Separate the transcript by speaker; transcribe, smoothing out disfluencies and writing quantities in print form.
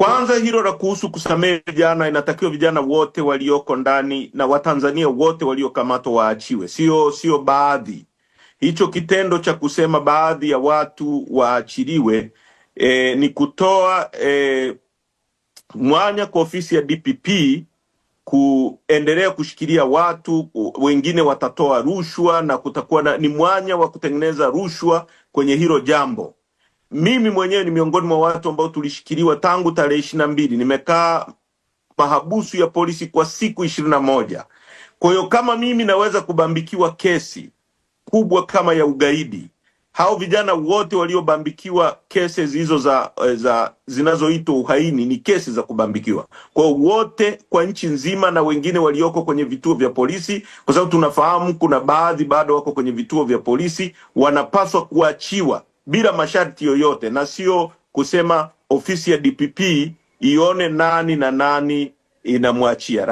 Speaker 1: Kwanza hilo la kuhusu kusamehe vijana, inatakiwa vijana wote walioko ndani na Watanzania wote waliokamatwa waachiwe, sio baadhi. Hicho kitendo cha kusema baadhi ya watu waachiliwe ni kutoa mwanya kwa ofisi ya DPP kuendelea kushikilia watu wengine, watatoa rushwa na kutakuwa ni mwanya wa kutengeneza rushwa kwenye hilo jambo. Mimi mwenyewe ni miongoni mwa watu ambao tulishikiliwa tangu tarehe 22. Nimekaa mahabusu ya polisi kwa siku 21. Kwa hiyo kama mimi naweza kubambikiwa kesi kubwa kama ya ugaidi, hao vijana wote waliobambikiwa kesi hizo za zinazoitwa uhaini ni kesi za kubambikiwa. Kwa wote kwa nchi nzima na wengine walioko kwenye vituo vya polisi, kwa sababu tunafahamu kuna baadhi bado wako kwenye vituo vya polisi, wanapaswa kuachiwa bila masharti yoyote, na sio kusema ofisi ya DPP ione nani na nani inamwachia.